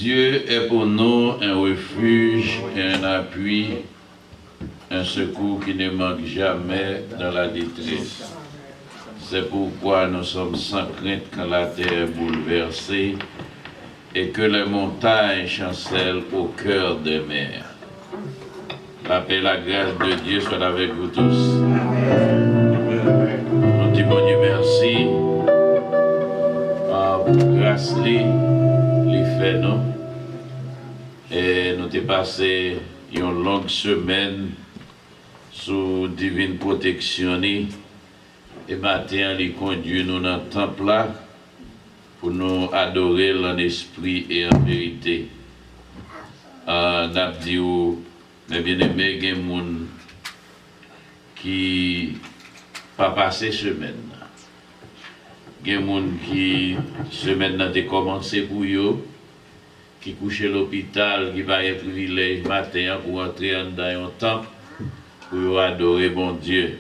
Dieu est pour nous un refuge et un appui, un secours qui ne manque jamais dans la détresse. C'est pourquoi nous sommes sans crainte quand la terre est bouleversée et que les montagnes chancellent au cœur des mers. La paix et la grâce de Dieu soient avec vous tous. Nous disons Dieu merci. Grâce les faits, non? Et nous avons passé une longue semaine sous divine protection. Et maintenant, il conduit nous dans le temple là pour nous adorer en esprit et en vérité. Nous avons dit, mes bien-aimés, il y a des gens qui pas passé semaine. Il y a des gens qui, semaine a commencé pour eux, qui couchent à l'hôpital, qui va être privilège matin pour entrer dans un temple pour adorer bon Dieu.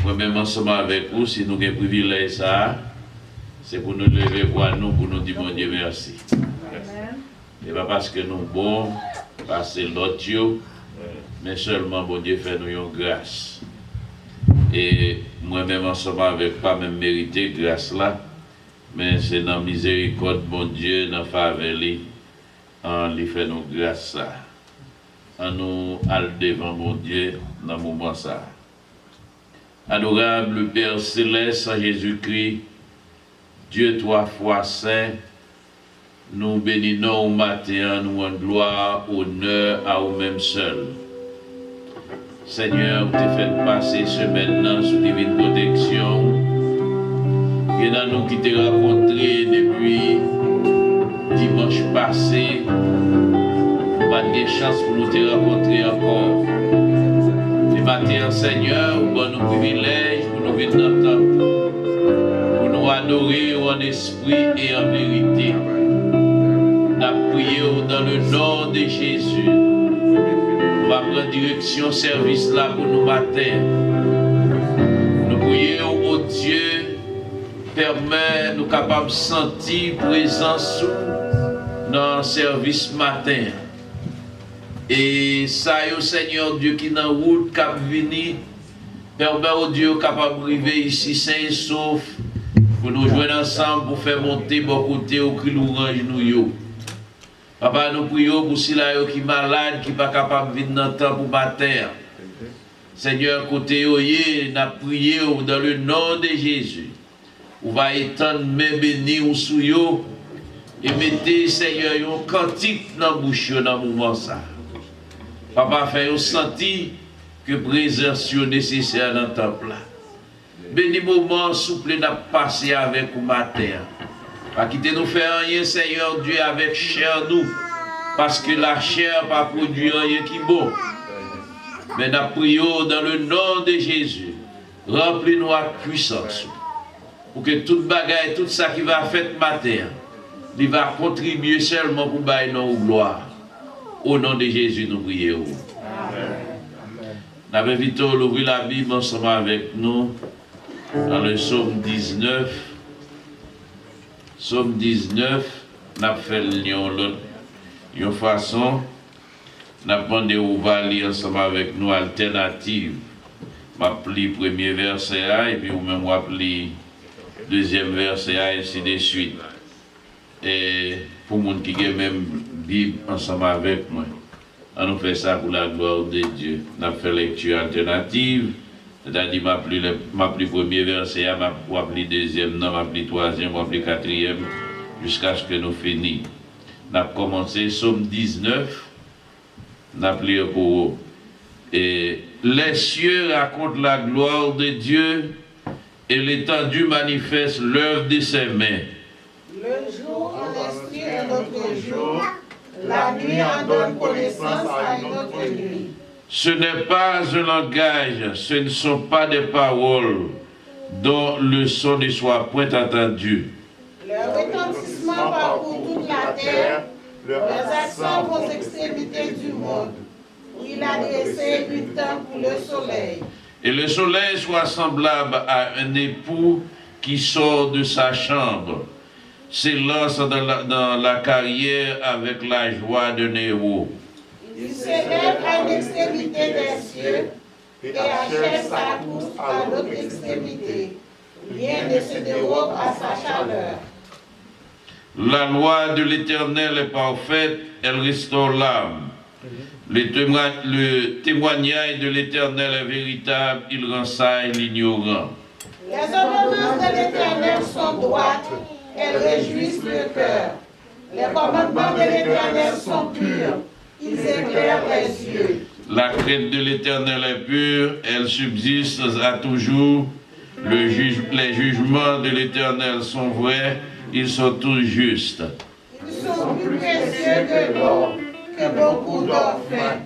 Moi-même ensemble avec vous, si nous avons un privilège ça, c'est pour nous lever voir nous, pour nous dire bon Dieu merci. Et pas parce que nous bons, parce que l'autre, mais seulement bon Dieu fait nous une grâce. Et moi-même ensemble avec pas même mérité grâce là, mais c'est dans la miséricorde bon Dieu, dans la faveur, en lui fait nous grâce ça. En nous aller devant mon Dieu dans le moment ça. Adorable Père Céleste en Jésus-Christ, Dieu trois fois saint, nous bénissons au matin, nous en gloire, honneur à vous-même seul. Seigneur, vous te faites passer ce maintenant sous divine protection. Il y en a nous qui t'ai rencontrés depuis dimanche passé. Pas de chance pour nous te rencontrer encore. Le matin, Seigneur, vous donne nos privilèges pour nous venir dans le temple, pour nous adorer en esprit et en vérité. Nous prions dans le nom de Jésus. On va prendre direction service là pour nous matin. Nous prions au Dieu, permet nous capables de sentir présence dans le service matin. Et ça y est, Seigneur Dieu qui dans la route, qui venu, permet au Dieu capable d'arriver ici sain et sauf pour nous joindre ensemble pour faire monter bon côté au cri l'orange nous. Papa, nous prions pour ceux qui sont malades, qui ne sont pas capables de venir dans le temps pour matin. Seigneur, côté oye, nous prions dans le nom de Jésus. On va étendre mes bénis sous eux et mettez, Seigneur, un cantique dans la bouche dans le moment ça. Papa, fait sentir que présence est nécessaire dans le temple. Béni moment souple n'a passé avec vous matin. Pas quitter nous faire rien, Seigneur Dieu, avec chair nous. Parce que la chair n'a pas produit rien qui est bon. Mais nous prions dans le nom de Jésus. Remplis-nous avec puissance. Pour que toute bagaille, tout ça qui va faire matin, il va contribuer seulement pour bailler nos gloire. Au nom de Jésus, nous prions. Nous invitons à ouvrir la Bible ensemble avec nous dans le psaume 19. Psaume 19, nous avons fait une façon, nous avons demandé où va lire ensemble avec nous alternative. Je vais lire le premier verset et puis vous-même vous lire le deuxième verset et ainsi de suite. Et pour les gens qui ont même Bible ensemble avec moi, on nous fait ça pour la gloire de Dieu. On a fait lecture alternative, c'est-à-dire ma plus premier verset, ma plus deuxième, ma plus troisième, ma plus quatrième, jusqu'à ce que nous finissions. On a commencé Psaume 19, on a prié pour eux. Et les cieux racontent la gloire de Dieu et l'étendue manifeste l'œuvre de ses mains. Le jour en instruit notre jour, la nuit en donne connaissance à notre nuit. Ce n'est pas un langage, ce ne sont pas des paroles dont le son ne soit point entendu. Leur retentissement parcourt toute la terre, leurs accents vos extrémités du monde. Il a dressé une tente pour le soleil. Et le soleil soit semblable à un époux qui sort de sa chambre, s'élance dans la carrière avec la joie de Néo. Il s'élève à l'extrémité des cieux et achève sa course à l'autre extrémité. Rien ne se dérobe à sa chaleur. La loi de l'Éternel est parfaite, elle restaure l'âme. Le témoignage de l'Éternel est véritable, il renseille l'ignorant. Les ordonnances de l'Éternel sont droites, elles réjouissent le cœur. Les commandements de l'Éternel sont purs, ils éclairent les yeux. La crainte de l'Éternel est pure, elle subsiste à toujours. Les jugements de l'Éternel sont vrais, ils sont tous justes. Ils sont plus précieux que l'or, que beaucoup d'or fin.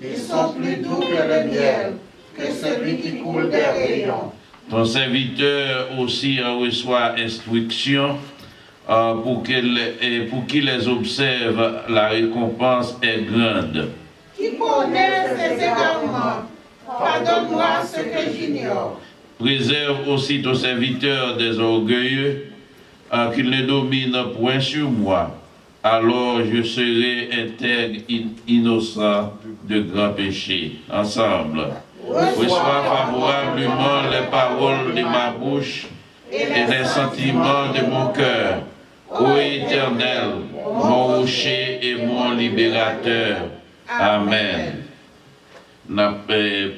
Ils sont plus doux que le miel, que celui qui coule des rayons. Ton serviteur aussi en reçoit instruction pour qu'il les observe, la récompense est grande. Qui connaît ses égarements? Pardonne-moi ce que j'ignore. Préserve aussi ton serviteur des orgueilleux, qu'il ne domine point sur moi. Alors je serai intègre, innocent de grands péchés. Ensemble, reçois favorablement les paroles de ma bouche et les sentiments de mon cœur. Ô Éternel, mon rocher et mon libérateur. Amen.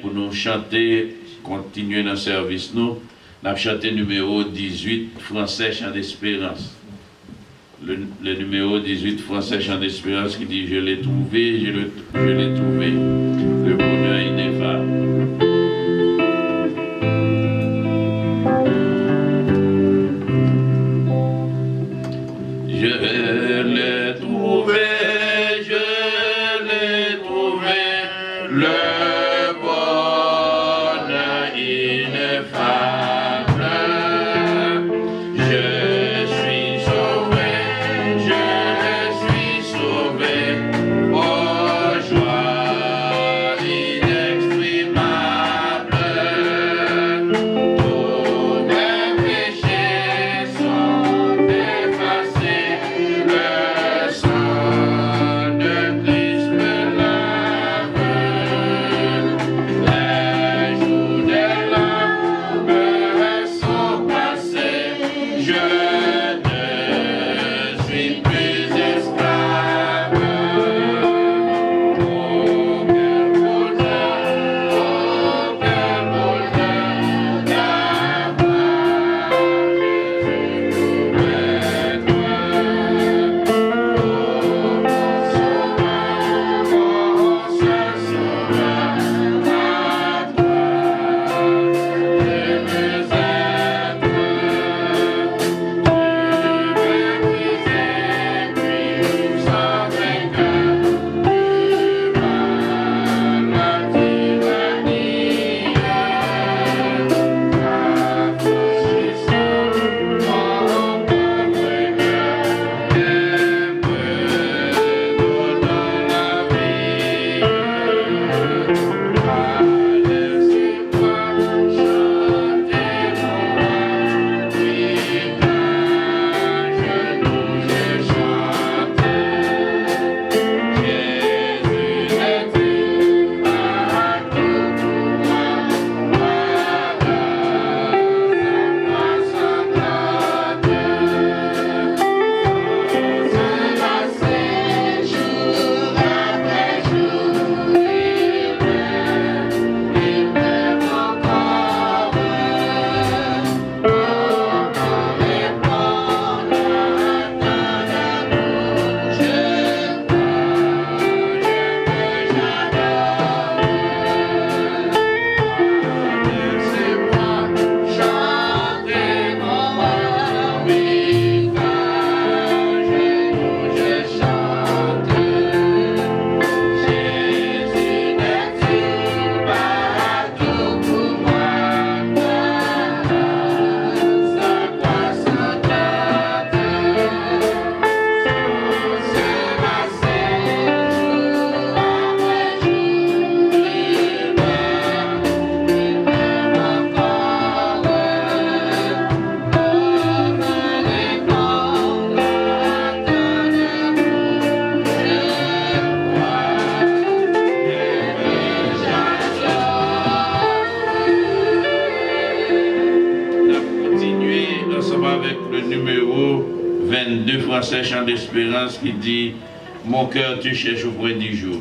Pour nous chanter, continuer dans le service, nous avons chanté numéro 18, Français Chant d'Espérance. Le numéro 18, Français Chant d'Espérance, qui dit « Je l'ai trouvé, je l'ai trouvé, le bonheur ineffable. » Je l'ai trouvé, le bonheur ineffable. Je suis sauvé, oh joie inexprimable. Tous mes péchés sont effacés, le sang de Christ me lave. Les jours de l'amour me le numéro 22 français Chant d'Espérance qui dit « Mon cœur te cherche auprès du jour ».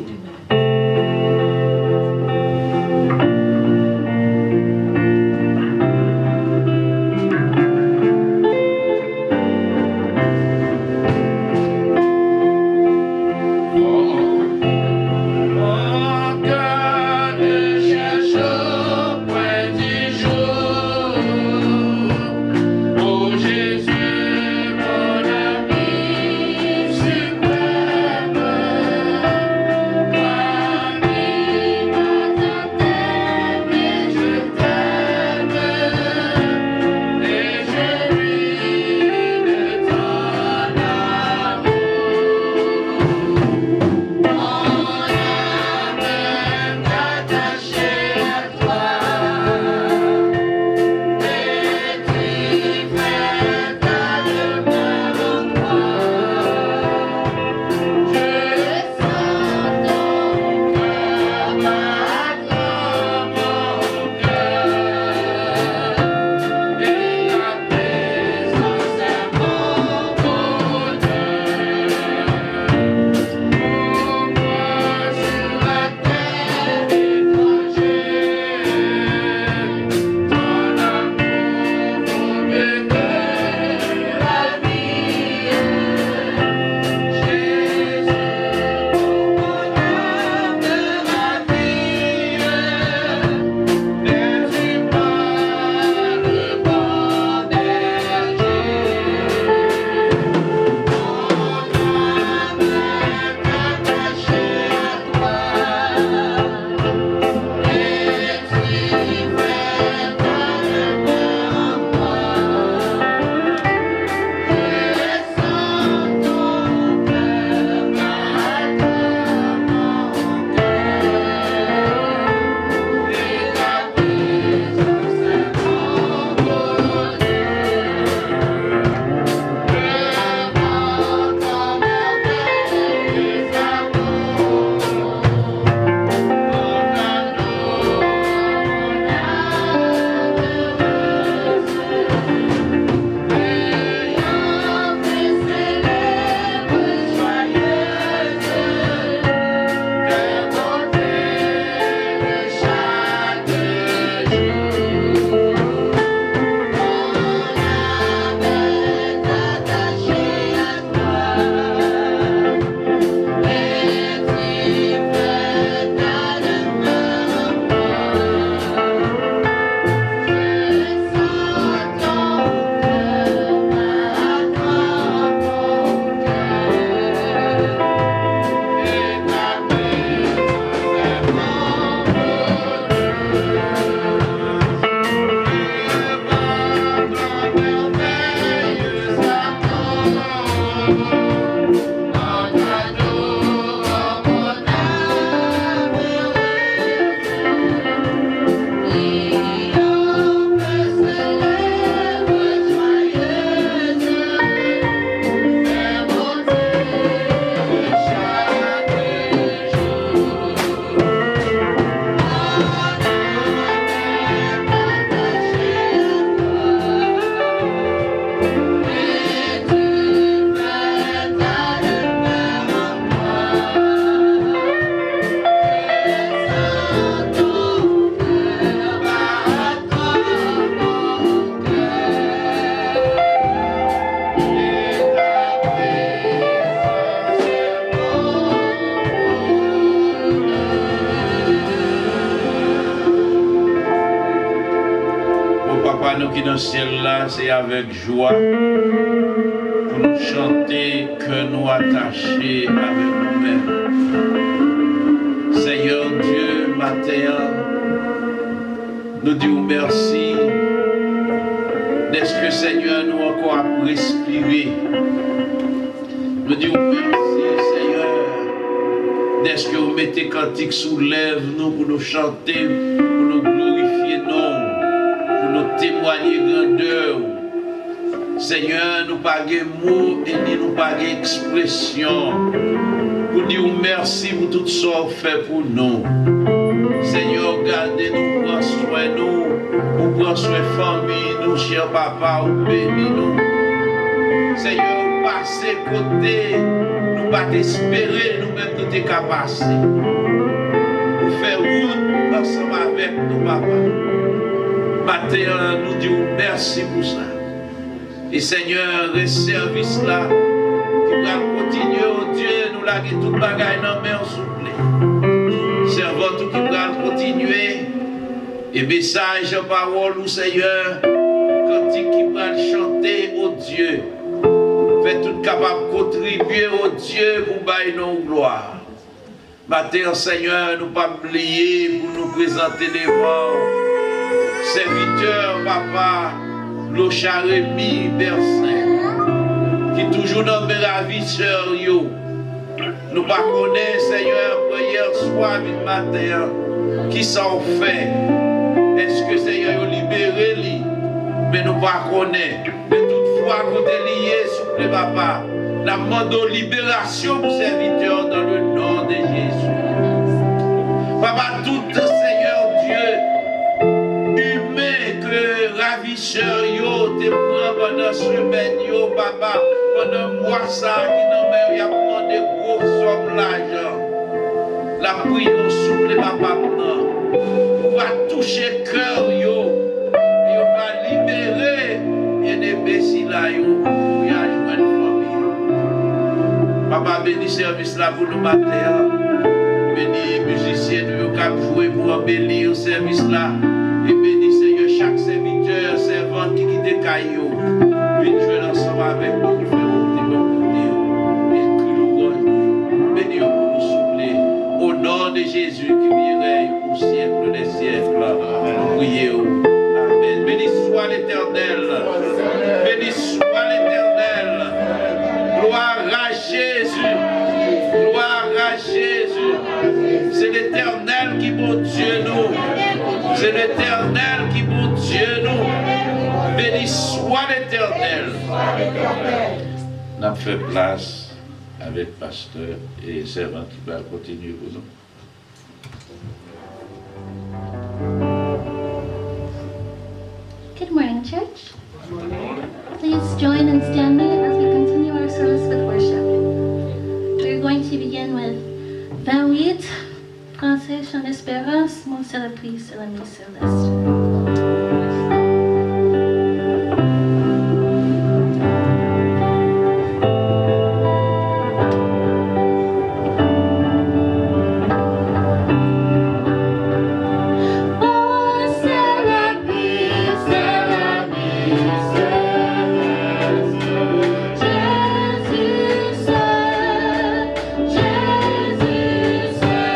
Nous qui dans le ciel là, c'est avec joie pour nous chanter que nous attachés avec nous-mêmes. Seigneur Dieu, matin, nous disons merci d'est-ce que Seigneur nous encore à respirer. Nous disons merci Seigneur d'est-ce que vous mettez cantique sous lèvres nous pour nous chanter, pour nous glorifier non. Nous témoigner grandeur. Seigneur, nous pas de mots et nous pas d'expression. Pour dire merci pour tout ce que vous faites pour nous. Seigneur, gardez-nous, prends soin nous, ou prends soin famille, nous, cher papa, ou bénis nous. Seigneur, nous passer côté, nous pas t'espérer, nous-mêmes nous t'es capables. Pour faire route ensemble avec nous, papa. Matin, nous disons merci pour ça. Et Seigneur, le service là, qui va continuer, oh Dieu, nous laguer tout le bagage dans la main, s'il vous plaît. Servant tout qui va continuer. Et message, parole, ou Seigneur, cantique qui va chanter, oh Dieu. Fait tout capable de contribuer, oh Dieu, pour bailler nos gloires. Matin, Seigneur, nous pas oublier pour nous présenter devant. Serviteur, papa, Locharémi, Bersin, qui toujours nomme ravisseur, yo. Nous pas connaissons, Seigneur, hier soir, le matin, qui s'en fait. Est-ce que Seigneur a libéré lui? Mais nous pas connaissons. Mais toutefois, quand est lié, s'il vous plaît, papa, nous demandons libération pour serviteur dans le nom de Jésus. Papa, tout Seigneur Dieu, humain que ravisseur, yo, te prend pendant semaine, yo, papa, pendant mois ça, qui n'en met, il a demandé gros somme l'argent. La prière, s'il vous plaît, papa, non. On va toucher cœur, yo, et on va libérer, bien aimé, si là, yo, pour y aller une famille. Papa, bénis service là pour nous matin. Bénis les musiciens qui ont joué pour embellir le service là. Et bénis Seigneur chaque serviteur, servante qui quitte Caillou. Viens jouer ensemble avec nous, qui fait monter mon côté. Et crie louange. Bénis pour nous souffler. Au nom de Jésus qui viendrait au siècle des siècles. Nous prions. Amen. Béni soit l'Éternel. Béni soit l'Éternel. Gloire à Jésus. Gloire à Jésus. C'est l'Éternel qui bon Dieu nous. C'est l'Éternel qui bon Dieu nous. Béni soit l'Éternel. On a fait place avec pasteur et servant qui va continuer pour nous. Good morning, church. Please join in standing as we continue our service with worship. We're going to begin with 28, Français, Chant d'Espérance, Mon seul appui sur la nuit céleste. Jésus seul,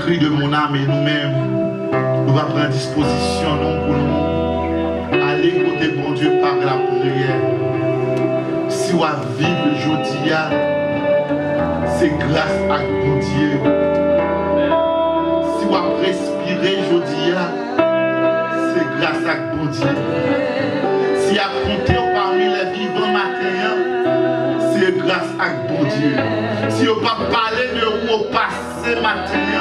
cri de mon âme et nous-mêmes, nous allons prendre disposition non, pour nous aller côté bon Dieu par la prière. Si on vivre aujourd'hui, c'est grâce à bon Dieu. Si on respirer aujourd'hui, c'est grâce à bon Dieu. Si on compter parmi les vivants matin, c'est grâce à bon Dieu. Si on ne peut pas parler de où on passe matin,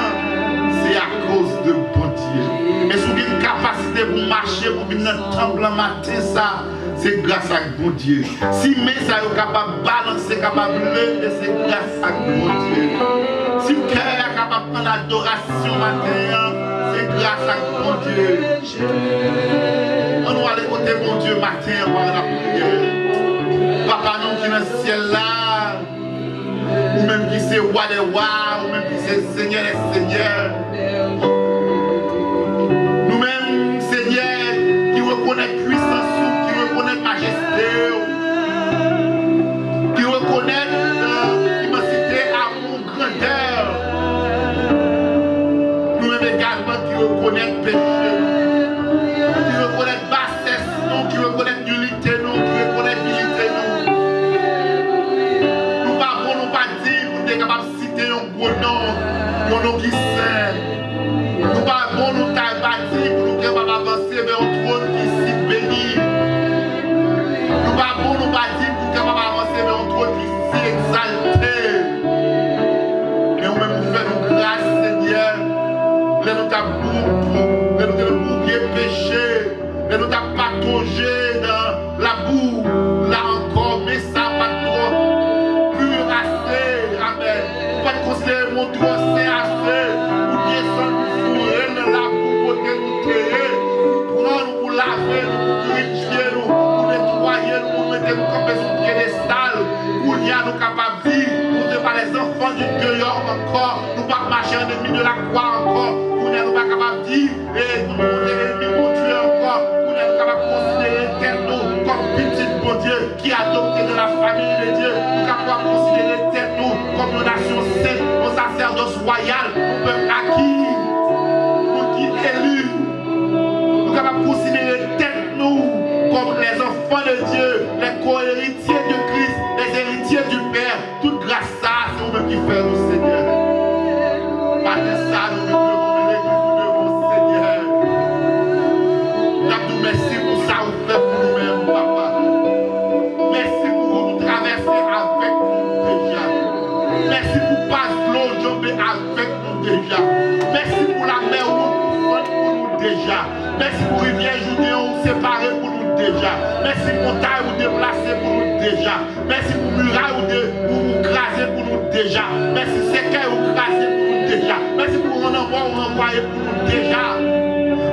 c'est à cause de bon Dieu. Mais si vous avez une capacité pour marcher, pour venir dans le temple le matin, ça, c'est grâce à bon Dieu. Si mais ça est capable de balancer, capable de lever, c'est grâce à bon Dieu. Si le cœur est capable de prendre l'adoration matin, c'est grâce à bon Dieu. On doit aller côté bon Dieu matin par la prière. Papa, nous qui est dans le ciel là, ou même qui c'est roi des rois, ou même qui c'est Seigneur des seigneurs. Nous-mêmes, Seigneur, qui reconnaît puissance, qui reconnaît majesté, qui reconnaît l'immensité, amour, grandeur. Nous-mêmes également qui reconnaît péché, qui reconnaît bassesse, non, qui reconnaît nullité, non, qui reconnaît vilité, non. Nous ne pouvons pas dire, nous sommes capables de citer un gros nom, un nom qui sert. Nous ne pouvons pas nous dire, pour nous capables d'avancer vers un trône qui est si béni. Nous ne pouvons pas dire, pour nous capables d'avancer vers un trône qui est si exalté. Mais nous-mêmes nous faisons grâce, Seigneur. Nous avons oublié péché, nous avons patauger dans la boue, là encore, mais ça pas trop pur assez, amen. Pas de considérer mon trop saint assez, pour descendre pour fourrer dans la boue, pour nous créer, pour prendre, pour laver, pour purifier, pour nettoyer, pour mettre nous comme des piédestal, pour nous être capables de vivre, pour ne pas les enfants du dehors encore, nous pas marcher en demi de la croix encore. Nous ne sommes pas capables de dire, et nous sommes mon Dieu encore, nous ne sommes pas capables de considérer tel nous comme petit bon Dieu qui a adopté de la famille de Dieu. Nous sommes capables de considérer tel nous comme une nation sainte, un sacerdoce royal, un peuple acquis, un qui élu. Nous sommes capables de considérer tel nous comme les enfants de Dieu, les co-héritiers de Christ, les héritiers du Père. Toute grâce ça, c'est nous-mêmes qui faisons, Seigneur. Pas de ça, nous merci pour ça vous faites pour nous-mêmes, papa. Merci pour nous traverser avec nous déjà. Merci pour passer l'eau jambée avec nous déjà. Merci pour la mer rouge pour nous déjà. Merci pour rivière journée où séparée pour nous déjà. Merci pour montagne ou déplacer pour nous déjà. Merci pour muraille ou craser pour nous déjà. Merci séquelle ou craser pour nous déjà. Merci pour un envoi ou envoyer pour nous déjà.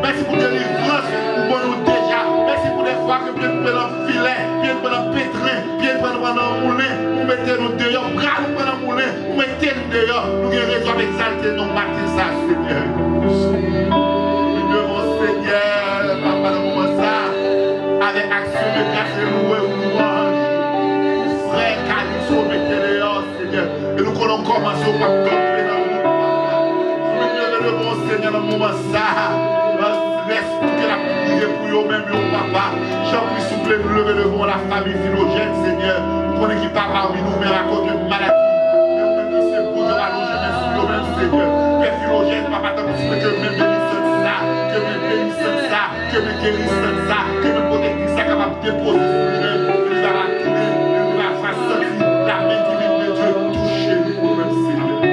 Merci pour délivrance pour nous déjà. Merci pour les fois que bien pendant le filet, bien pendant le pétrin, bien pendant le moulin, vous mettez nous dehors, bras nous pendant le moulin, vous mettez nous dehors. Nous avons raison d'exalter nos matins, ça, Seigneur. Nous devons, Seigneur, papa, dans le moment ça, avec action de grâce et louer ou louange. Frère, car nous sommes mettés dehors, Seigneur. Et nous allons commencer au pas camper dans le monde, papa. Nous devons, Seigneur, dans le moment ça. Laisse pour que la prière pour eux-mêmes, papa. J'en prie, s'il vous plaît, nous lever devant la famille Philogène, Seigneur. Nous connaissons qui pas parmi nous, mais à cause d'une maladie. Mais nous-mêmes qui c'est pour nous allonger, mais sur eux-mêmes, Seigneur. Père Philogène, papa, tant que me bénisse ça, que me bénisse ça, que me guérisse ça, que me protège ça, capable de déposer sur lui-même. Il va la tourner, il va faire sentir la main divine de Dieu toucher nous-mêmes, Seigneur.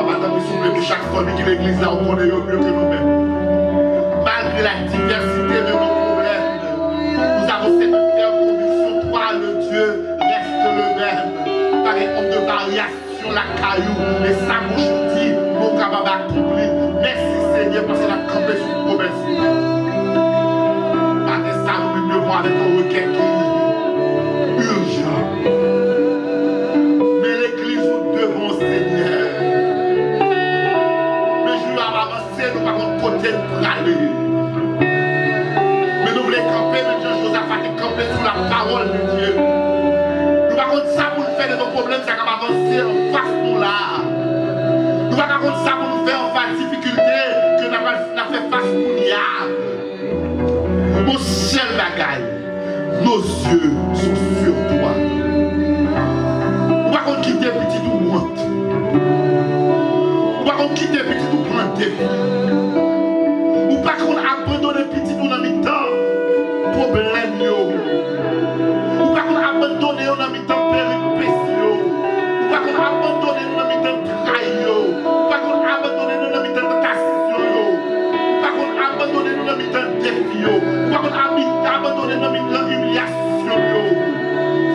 Papa, tant que s'il vous plaît, pour chaque famille qui l'église là, on connaît mieux que nous-mêmes. Malgré la diversité de nos problèmes, nous avons cette ferme conviction, toi le Dieu reste le même. Par exemple de variation, la caillou, et ça bouche dit, mon capable d'accomplir. Merci Seigneur parce que la campé sur promesse. Par des ça, nous devons avec un requête qui est urgent. Mais l'église, nous devons, Seigneur. Mais je vais avancer, nous par contre côté de praler. Mais nous voulons camper, mais Jean-Josaphat est campé sous la parole de Dieu. Nous par contre ça pour nous faire de nos problèmes, ça va avancer en face nous là. Nous pas contre ça pour nous faire en face difficulté que nous avons fait face pour diable. Mon seul bagaille, nos yeux sont sur toi. Nous pas qu'on quitter petit ou honte. Nous pas qu'on quitter petit ou prendre tes vies. Nous pas qu'on abandonne petit ou dans le temps problème yo. Nous pas qu'on abandonne dans le temps péripéties yo. Nous pas qu'on abandonne dans le temps trahi yo. Nous pas qu'on abandonne dans le temps tentation yo. Nous pas qu'on abandonne dans le temps défi yo. Nous pas qu'on abandonne dans le temps humiliation yo.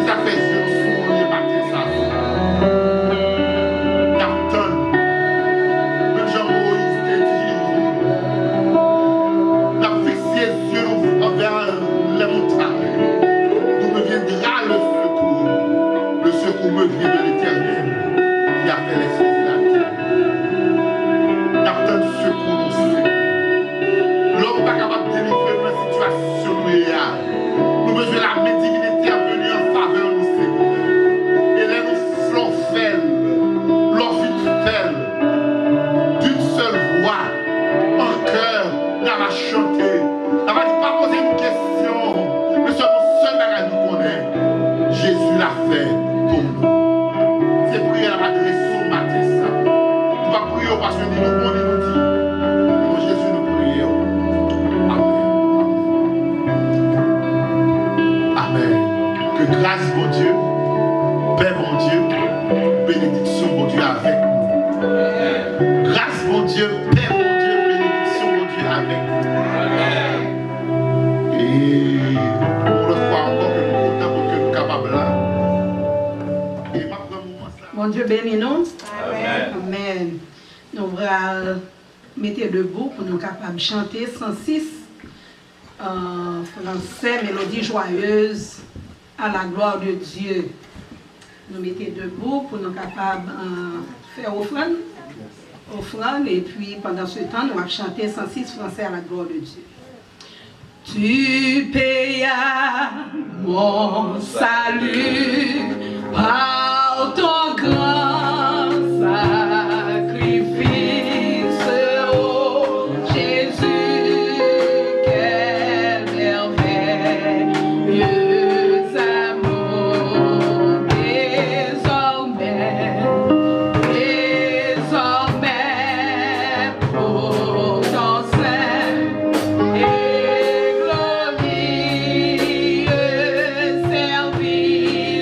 Ça fait sur le matin ça. Captain, même Jean-Moïse te dit, n'a fixé les yeux envers les montagnes. D'où me viendra le secours. Le secours me vient de l'Éternel qui a fait les cieux et la terre. Captain, secours nous fait. L'homme pas capable de délivrer dans la situation où il y a. Nous besoin de la main divinité à venir en faveur de nous, Seigneur. Et là, nous florfèles, l'orfitelle, d'une seule voix, en cœur, nous allons chanter. Nous allons pas poser une question, mais c'est mon seul bagage nous connaît. Jésus l'a fait pour nous. C'est prier à l'adresse ce matin, ça. Nous va prier parce que nous nous dit. Pour Jésus, nous prions. Amen. Que grâce, bon Dieu, paix, bon Dieu, bénédiction, bon Dieu, avec nous. Grâce, bon Dieu, paix, bon Dieu, bénédiction, bon Dieu, avec nous. Et on le croit encore que nous comptons pour que nous sommes capables là. Et maintenant, Mon Dieu bénis nous. Amen. Amen. Nous allons mettre debout pour nous capables de chanter 106 en français, mélodie joyeuse à la gloire de Dieu. Nous mettons debout pour nous capables de faire offrande, et puis pendant ce temps, nous allons chanter 106 français à la gloire de Dieu. Tu payas mon salut par ton grand sacrifice, oh Jésus, quel merveilleux amour. Désormais, pour ton saint et glorieux service.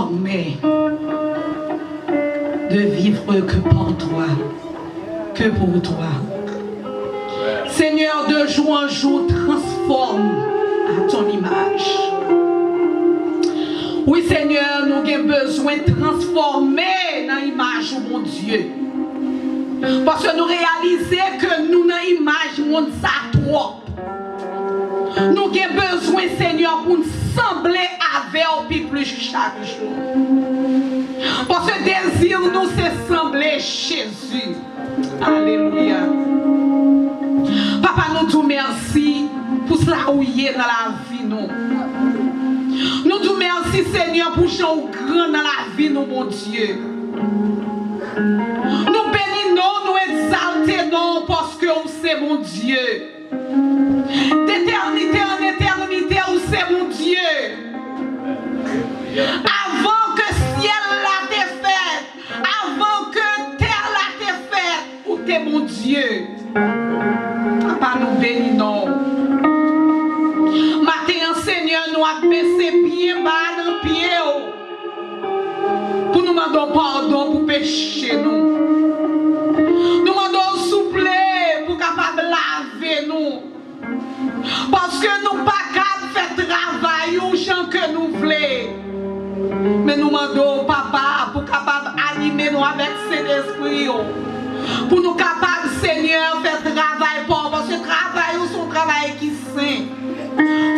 transformer, de vivre que pour toi, que pour toi. Seigneur, de jour en jour, transforme à ton image. Oui, Seigneur, nous avons besoin de transformer dans l'image de mon Dieu. Parce que nous réalisons que nous, dans l'image, nous sommes trop. Nous avons besoin, Seigneur, pour nous sembler avec plus chaque jour. Parce que désir nous, c'est sembler Jésus. Alléluia. Papa, nous te merci pour cela où il est dans la vie, nous. Nous te merci, Seigneur, pour gens grand dans la vie, nous, mon Dieu. Nous bénissons, nous exaltons, parce que c'est mon Dieu. D'éternité en éternité, où c'est mon Dieu. Avant que ciel l'a été fait, avant que terre l'a été faite, où t'es mon Dieu. Papa, nous bénissons. Matin, Seigneur, nous avons baissé bien bas dans le pied pour nous demander pardon pour pécher nous. Nous demandons souple pour capable laver nous. Parce que nous ne pouvons pas faire travail aux gens que nous voulons. Mais nous demandons, Papa, pour capable animer nous avec cet esprit. Pour nous capables, Seigneur, faire travail pour. Parce que travail, c'est un travail qui est saint.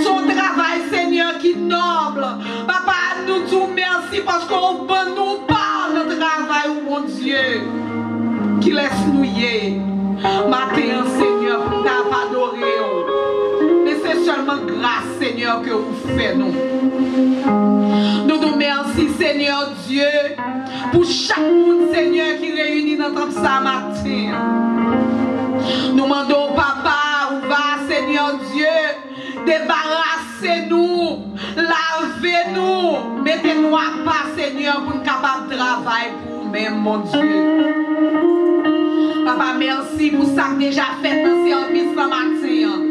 Son travail, Seigneur, qui est noble. Papa, nous te merci parce qu'on nous parle de travail, mon Dieu, qui laisse nous y. Matin, Seigneur, pour t'adorer. Mais c'est seulement grâce, Seigneur, que vous faites nous. Nous nous merci, Seigneur Dieu, pour chaque monde, Seigneur, qui réunit dans notre matin. Nous demandons, Papa, où va, Seigneur Dieu, débarrassez-nous, lavez-nous, mettez-nous à part, Seigneur, pour nous capables de travailler pour nous-mêmes, mon Dieu. Papa, merci pour ça que déjà fait dans ce service ce matin.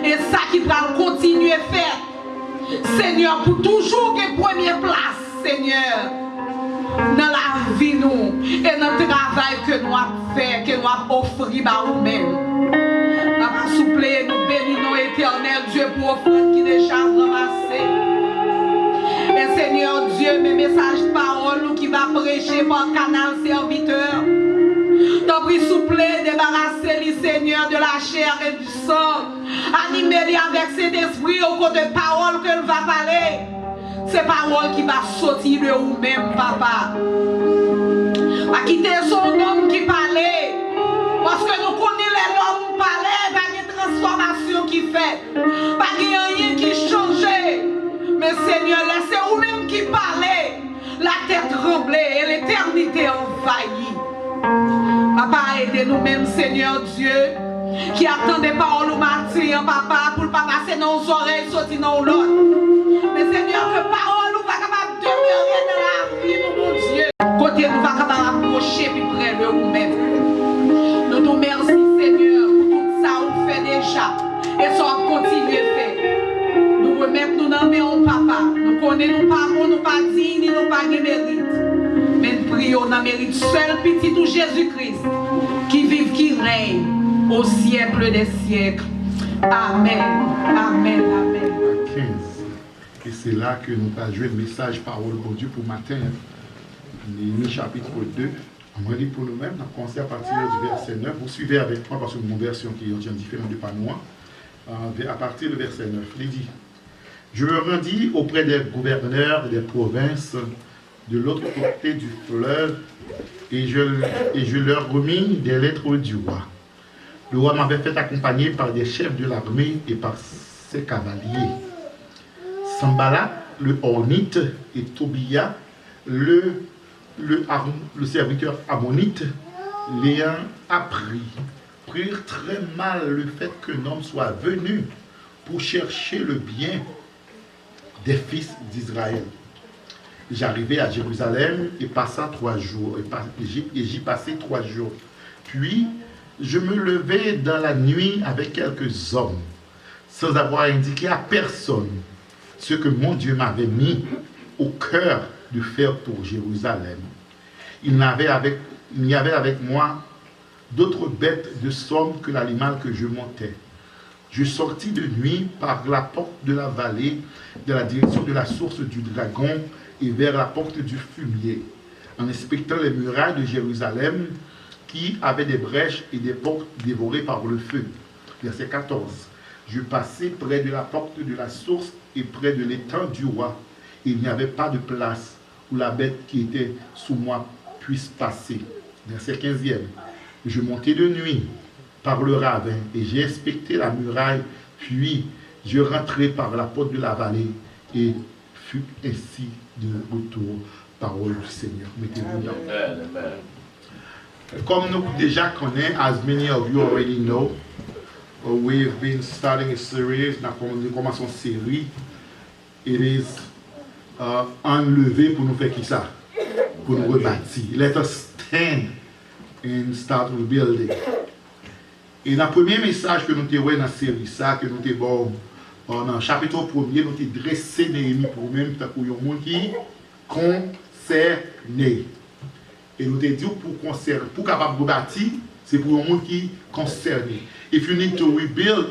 Et ça qui va continuer à faire, Seigneur, pour toujours que première place, Seigneur, dans la vie nous et dans le travail que nous avons fait, que nous avons offert à nous-mêmes. Papa, s'il vous plaît, nous bénissons éternel Dieu pour offrir qui déjà ramassé. Et Seigneur Dieu, mes messages paroles qui va prêcher par canal serviteur. T'en prie, s'il vous plaît, débarrassez-les, Seigneur, de la chair et du sang. Animez-les avec cet esprit au cours de paroles que nous va parler. Ces paroles qui va sortir de vous-même, Papa. Pas quitter son homme qui parlait. Parce que nous connaissons l'homme parlait, pas de transformation qui fait. Pas de rien qui changeait. Mais Seigneur, laissez vous-même qui parlait. La tête tremblée et l'éternité envahie. Papa, aidez-nous même, Seigneur Dieu, qui attend des paroles au matin, Papa, pour ne pas passer dans nos oreilles, sortir dans l'autre. Mais Seigneur, que parole nous va capable de demeurer dans la vie, mon Dieu. Côté nous va capable approcher puis près de nous-mêmes. Nous nous merci, Seigneur, pour tout ça qu'on fait déjà. Et ça va continuer à faire. Nous remettons nous dans mes mains, Papa. Nous connaissons pas bon, nous pas dignes, nous pas de mérite. Mais nous prions dans le mérite seul petit tout Jésus-Christ, qui vive, qui règne au siècle des siècles. Amen. Amen. Amen. 15. Et c'est là que nous avons joué le message parole pour Dieu pour matin. Néhémie chapitre 2. On va lire pour nous-mêmes. On a commencé à partir du verset 9. Vous suivez avec moi parce que mon version qui est différente de pas moi. À partir du verset 9. Il dit: Je me rendis auprès des gouverneurs des provinces de l'autre côté du fleuve et je leur remis des lettres du roi. Le roi m'avait fait accompagner par des chefs de l'armée et par ses cavaliers. Sambala, le Hornite, et Tobia, le serviteur ammonite, l'ayant appris, prirent très mal le fait qu'un homme soit venu pour chercher le bien des fils d'Israël. J'arrivai à Jérusalem et passa 3 jours, et j'y passai 3 jours. Puis, je me levai dans la nuit avec quelques hommes, sans avoir indiqué à personne ce que mon Dieu m'avait mis au cœur de faire pour Jérusalem. Il n'y avait avec moi d'autres bêtes de somme que l'animal que je montais. Je sortis de nuit par la porte de la vallée, de la direction de la source du dragon et vers la porte du fumier, en inspectant les murailles de Jérusalem qui avaient des brèches et des portes dévorées par le feu. Verset 14. Je passai près de la porte de la source et près de l'étang du roi. Il n'y avait pas de place où la bête qui était sous moi puisse passer. Verset 15e. Je montai de nuit par le ravin et j'ai inspecté la muraille, puis je rentrai par la porte de la vallée et fut ainsi de retour. Parole du Seigneur. Mettez-vous dans. Amen. Comme nous déjà connaissons, as many of you already know, we've been starting a series. Nous commençons une série. It is enlevé pour nous faire qui ça? Pour nous rebâtir. Let us stand and start rebuilding. Et dans le premier message que nous avons dans la série, ça, que nous avons dans le chapitre 1er, nous avons dressé Néhémie pour nous-mêmes, pour un monde qui concerné. Et nous avons dit pour capable de bâtir, c'est pour un monde qui est concerné. If you need to rebuild,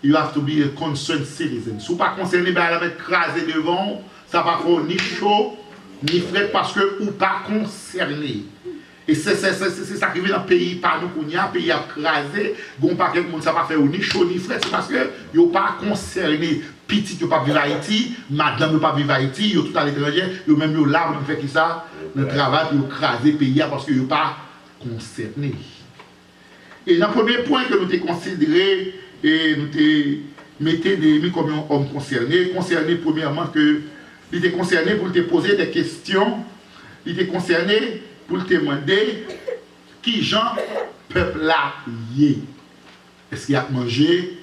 you have to be a concerned citizen. Si vous n'êtes pas concerné, ben elle va être crasée devant, ça va faire ni chaud, ni frais parce que vous n'êtes pas concerné. Et c'est ça qui vient dans le pays, par nous, qu'on y a, le pays a crasé, bon, pas quelque monde, ça va faire ni chaud, ni frais, c'est parce que vous n'êtes pas concerné. Petit, vous pas vivre à Haïti, madame, vous pas vivre à Haïti, vous tout à l'étranger, vous même vous là, vous faites qui ça, le travail, vous crasez le pays parce que vous n'êtes pas concerné. Et dans le premier point que nous avons considéré, et nous avons mis Néhémie comme un homme concerné premièrement que il était concerné pour te poser des questions, il était concerné pour te demander qui Jean peuple là y est. Est-ce qu'il a mangé?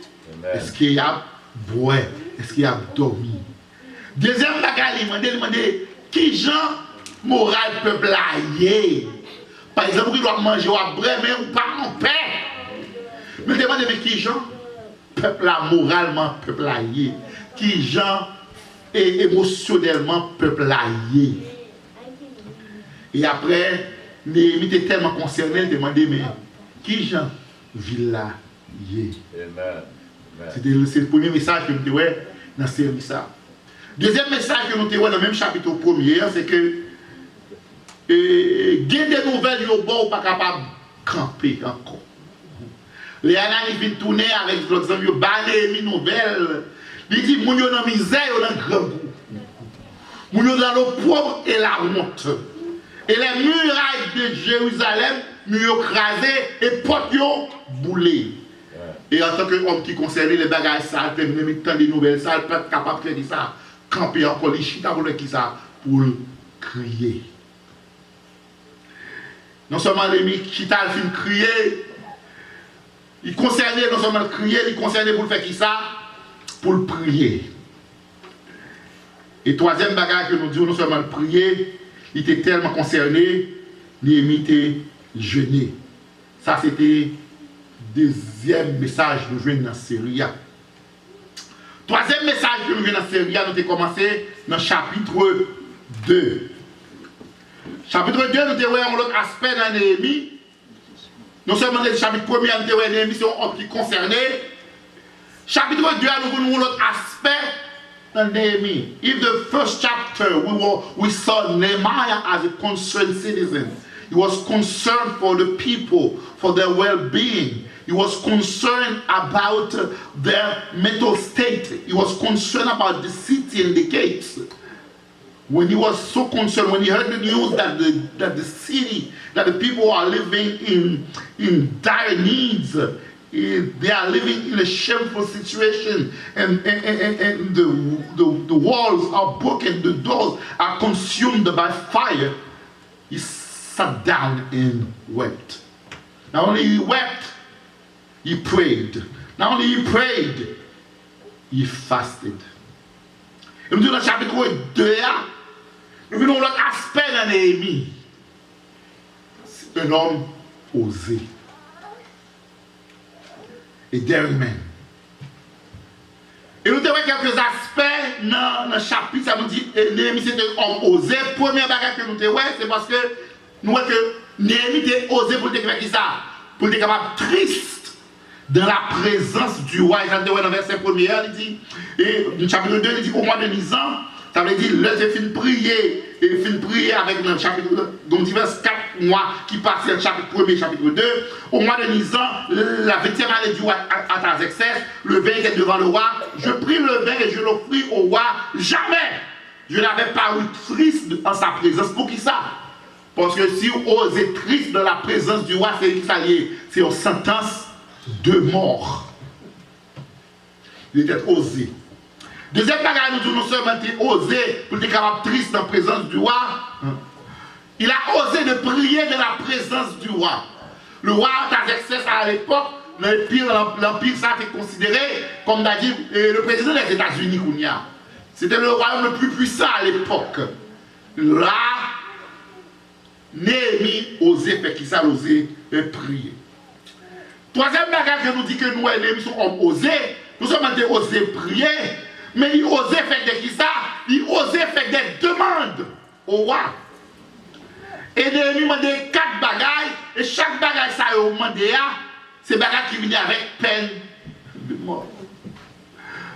Est-ce qu'il a boire? Est-ce qu'il a dormi? Deuxième bagage, il demandé qui Jean moral peuple là y est. Par exemple, il doit manger ou boire, mais ou pas en paix. Mais demandez qui Jean peuple là moralement peuple là y est. Qui Jean et émotionnellement peuple là y est. Et après, Néhémie était tellement concerné, il demandait, mais qui Jean vit là y est. C'est le premier message que nous avons dans la série. Deuxième message que nous avons dans le même chapitre premier, c'est que il y a des nouvelles qui ne sont pas capables de camper encore. Les analyses viennent tourner avec l'autre exemple, ils ont Néhémie nouvelle. Ils disent, ils sont dans la misère, ils sont dans le grand goût. Ils sont dans le pauvre et la honte. Et les murailles de Jérusalem, nous crasées et portes boulées. Et en tant qu'homme qui concerne les bagages sales, terminer tant des nouvelles sales, pas capable de faire ça, camper encore les chita pour qui ça, pour crier. Non seulement les chita fin crier, il concernait non seulement le crier, il concernait pour faire qui ça, pour le prier. Et troisième bagage que nous disons, non seulement le prier, il était tellement concerné, Néhémie était jeûné. Ça, c'était le deuxième message que nous jouons dans la série. Troisième message que nous jouons dans la série, nous avons commencé dans le chapitre 2. Chapitre 2, nous avons un autre aspect dans Néhémie. Non seulement le chapitre 1, nous avons Néhémie, c'est un homme qui est concerné. Chapitre 2, nous avons un autre aspect. Nehemiah. In the first chapter, we saw Nehemiah as a concerned citizen. He was concerned for the people, for their well-being. He was concerned about their mental state. He was concerned about the city and the gates. When he was so concerned, when he heard the news that the city, that the people are living in dire needs, they are living in a shameful situation, and the walls are broken, the doors are consumed by fire. He sat down and wept. Not only he wept, he prayed. Not only he prayed, he fasted. Et nous dans le chapitre 2, nous venons l'autre aspect de Néhémie. C'est un homme osé. A daring man. Et nous avons quelques aspects dans le chapitre, ça nous dit Néhémie c'était un homme osé. Première bagarre que nous avons, c'est parce que nous voyons que Néhémie était osé pour faire qui ça? Pour être capable triste dans la présence du roi. Et dans le verset 1er, il dit, et dans le chapitre 2, il dit au mois de Nisan, ça veut dire, là, j'ai fini de prier, et fini de prier avec le chapitre 2, donc divers 4 mois qui passent le chapitre 1er, chapitre 2. Au mois de Nisan, la 20e année du roi Artaxerxès, le vin était devant le roi. Je pris le vin et je l'offris au roi. Jamais je n'avais paru triste en sa présence. Pour qui ça? Parce que si vous osez triste dans la présence du roi, c'est qui ça lié? C'est une sentence de mort. Il était osé. Deuxième bagage, nous non seulement osé pour être capable triste dans la présence du roi, il a osé de prier dans la présence du roi. Le roi Artaxerxès à l'époque, l'empire ça a été considéré comme l'a dit le président des États-Unis. C'était le royaume le plus puissant à l'époque. Là, Néhémie osait faire qui ça, osait prier. Troisième bagage que nous dit que nous, Néhémie, sommes osés, nous sommes osés prier, mais il osait faire des qui ça, il osait faire des demandes au roi. Et Néhémie demandait 4 bagages, et chaque bagage ça a demandé, c'est bagages qui venaient avec peine de mort.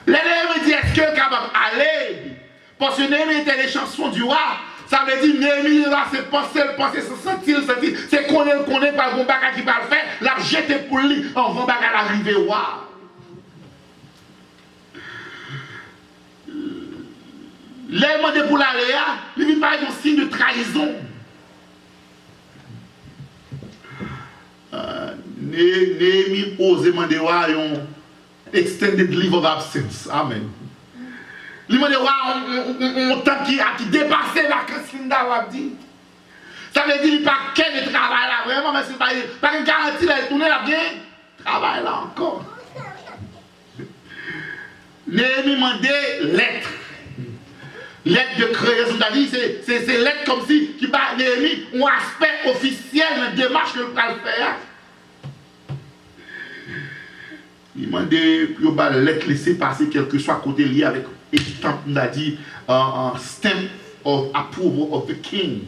Néhémie dit, est-ce que est capable d'aller? Parce que Néhémie était les chansons du roi. Ça veut dire, Néhémie, là, c'est penser, se sentir, c'est connaître par bon bagage qui va le faire, la jeter pour lui, avant bagage arriver au roi. Les demandé pour l'aller, il vient parler d'un signe de trahison. Néhémie ose demander un extended leave of absence. Amen. Il demande un temps qui dépasse la vacances dit. Ça veut dire qu'il n'y a pas quel travail là, vraiment, mais c'est pas une garantie là, il tourne là bien. Travail là encore. Néhémie demandait lettre. Lettre de création, c'est lettre comme si qui bat Néhémie un aspect officiel de la démarche que le va faire. Il demandait pour la lettre laisser passer quel que soit côté lié avec un stamp of approval of the king.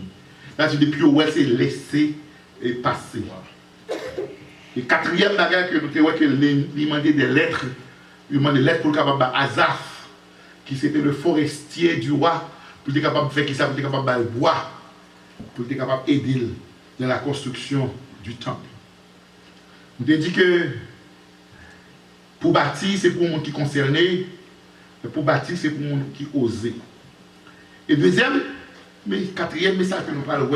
Là, depuis où c'est laissé et passer. Et quatrième bagage que nous avons, il demandait des lettres. Il demandait des lettres pour le capable Azaf, qui c'était le forestier du roi, pour être capable de faire qui ça, pour être capable de bois, pour être capable d'aider dans la construction du temple. On a dit que pour bâtir, c'est pour les gens qui sont concernés, mais pour bâtir, c'est pour les gens qui osent. Et deuxième, mais quatrième message que nous parlons,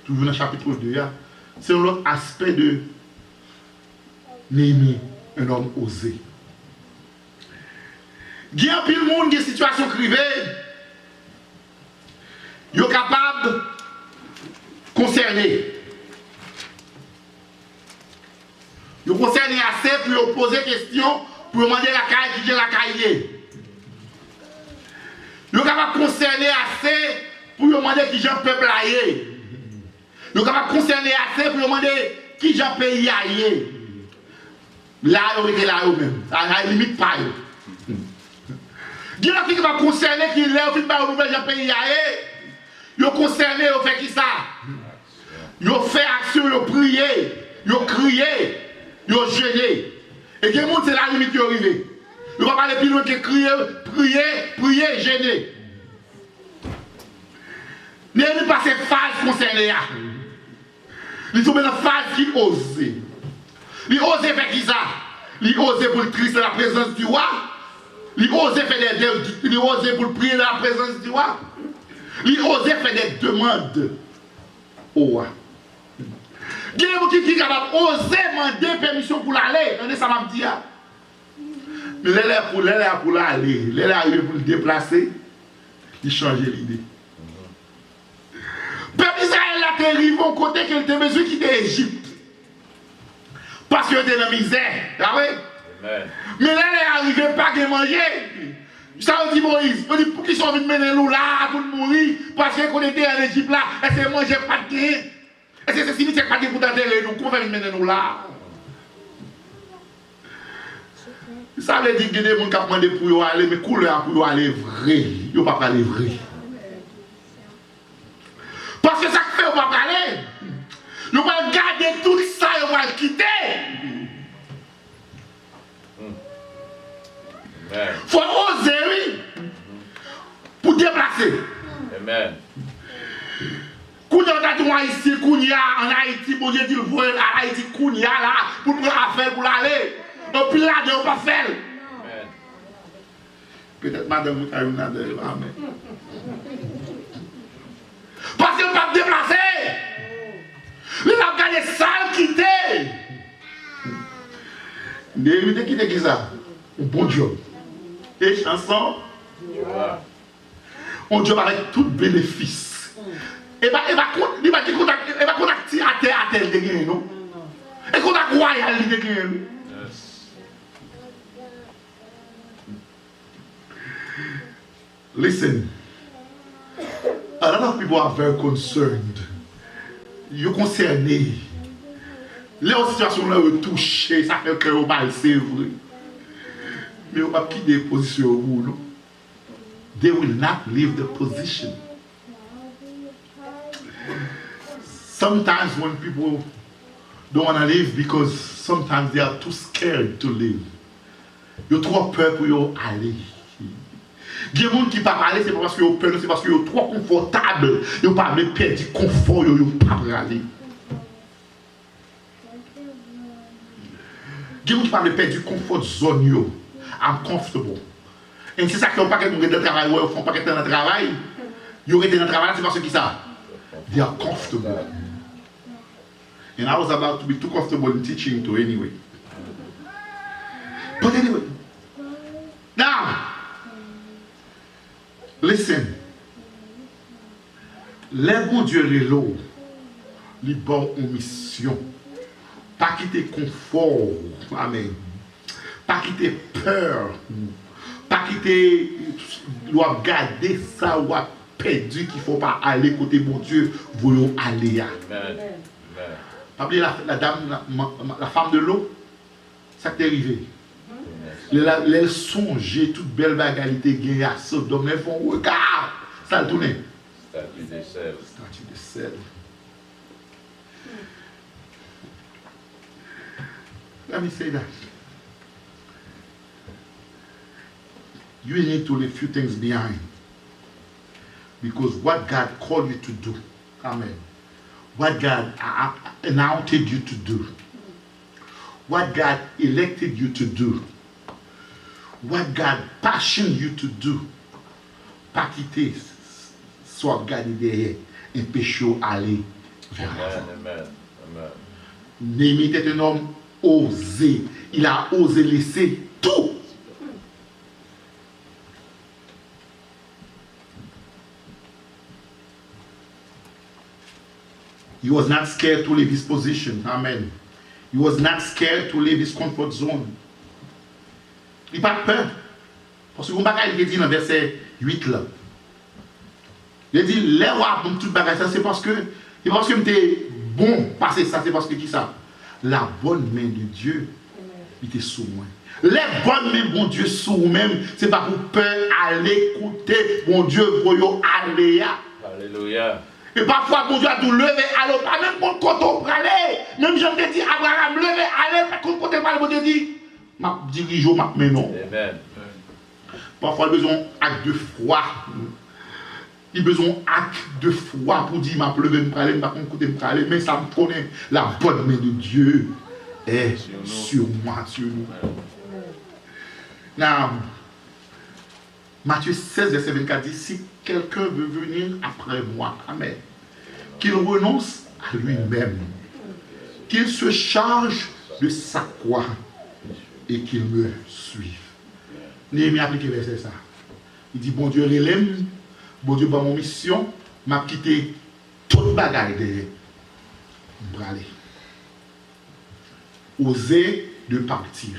toujours dans le chapitre 2, c'est un autre aspect de Néhémie, un homme osé. Il y a plus de monde qui a une situation privée, ils sont capables de concerner. Ils sont concernés assez pour poser des questions, pour demander la caille qui est la caille. Ils sont capables de concerner assez pour demander qui est le peuple aillé. Ils sont capables de concerner assez pour demander qui est le pays aillé. Là, ils étaient là eux-mêmes. À la limite, pas eux. Il y a qui va concerner qui lève une barre nouvelle dans le pays. Ils sont concernés, ils fait qui ça? Ils fait action, ils prié, ils crié, ils gêné. Et quel monde c'est la limite qui est arrivée? Ils ne vont pas aller plus loin que crier, prier, gêner. Néhémie pas cette phase concernée. Ils sont dans la phase qui ose. Ils osent faire qui ça? Ils osent pour le triste de la présence du roi. Il osait faire des demandes, il osait pour prier dans la présence du roi. Il osait faire des demandes au roi. Il y a des gens qui sont capables d'oser demander permission pour l'aller. On est ça m'a dit. Mais l'air pour l'aller, l'air arrivé pour le déplacer, il changeait l'idée. Peuple Israël a arrivé au côté qu'il était besoin de quitter l'Égypte. Parce qu'il était dans la misère. Ah oui? Mais là, il n'est arrivé pas à manger. Ça veut dire Moïse, on dit pour qu'ils sont venus mener nous là pour mourir, parce qu'on était en Égypte là, et c'est manger pas de gain. Et c'est ceci, c'est pas de pour t'enterrer nous, qu'on va mener nous là. Ça veut dire que des gens qui ont demandé pour y aller, mais couleur pour y aller vrai. Ils ne pas aller vrai. Parce que ça fait, on ne va pas aller. Ils vont garder tout ça, ils vont le quitter. Il faut oser, oui, pour déplacer. Amen. Quand on a dit ici, en Haïti, bon Dieu dit le voile à Haïti, là, pour nous faire pour aller. Et puis là, on ne pas faire. Peut-être madame Karuna de Amen. Parce qu'on ne peut pas déplacer. Il a gagné ça, quitter. Néhémie quitter qui ça? Un bon Dieu. Et chanson. Un Dieu avec tout bénéfice. Et va contacter à terre de gagner, non? Et qu'on a royal de gagner. Listen, a lot of people are very concerned. You're concerné. Les situations là vous touchées, ça fait que vous mal, c'est vrai. Mais vous pas quitter la position où non. They will not leave the position. Sometimes when people don't want to leave because sometimes they are too scared to leave. Ils ont trop peur pour y aller. Il y a des gens qui ne peuvent pas aller, c'est pas parce qu'ils ont peur, c'est parce qu'ils sont trop confortables. Ils n'ont pas perdre du confort, ils n'ont pas aller. Il y a des gens qui ne peuvent pas perdre du confort de zone. I'm comfortable. Et c'est ça qu'ils n'ont pas été dans le travail, ou ils ne font pas été dans le travail. Ils ont été dans le travail, c'est parce que ça. They are comfortable. And I was about to be too comfortable in teaching too anyway. But anyway. Now. Listen, les bons dieux les lots, les bons en mission, pas quitter confort, amen, pas quitter peur, pas quitter, doit garder ça ou perdu qu'il ne faut pas aller côté bon Dieu, voulons aller. Amen. Pas oublier la dame, la femme de l'eau, ça t'est arrivé. Les songeait toute belle bagalité gagnée à Sodome, les font regarde, ça le tourne. Statue de sel. Statue de sel. Let me say that. You need to leave few things behind. Because what God called you to do, amen. What God announced you to do. What God elected you to do. What God passioned you to do, pas quitter, soit regarder derrière, et péché aller vers l'avant. Néhémie était un homme osé. Il a osé laisser tout. He was not scared to leave his position. Amen. He was not scared to leave his comfort zone. Il n'a pas peur. Parce que vous avez dit dans le verset 8 là. Il dit, les rois pour tout bagage, c'est parce que j'étais bon passer ça, c'est parce que qui ça? La bonne main de Dieu était sous moi. Les bonnes mains, bon Dieu, sous vous-même, c'est pas pour peur aller écouter, bon Dieu, pour aller. Alléluia. Et parfois, bon Dieu a tout levé, alors pas même pour côté pour aller. Même je te dis, Abraham, levé, allez, pas contre côté pour aller, bon Dieu dit. Ma dirige, ma non. Amen. Parfois, il a besoin d'acte de foi. Il a besoin d'acte de foi pour dire, ma pleuve, je ne vais pas côté pour aller, mais ça me connaît. La bonne main de Dieu est sur moi, sur nous. Now, Matthieu 16, verset 24 dit, si quelqu'un veut venir après moi, amen, qu'il renonce à lui-même, qu'il se charge de sa croix, et qu'il me suive. Néhémie a appliqué verset ça. Il dit, bon Dieu, relève, bon Dieu, par mon mission, m'a quitté toute bagaille derrière. Je vais aller. Oser de partir.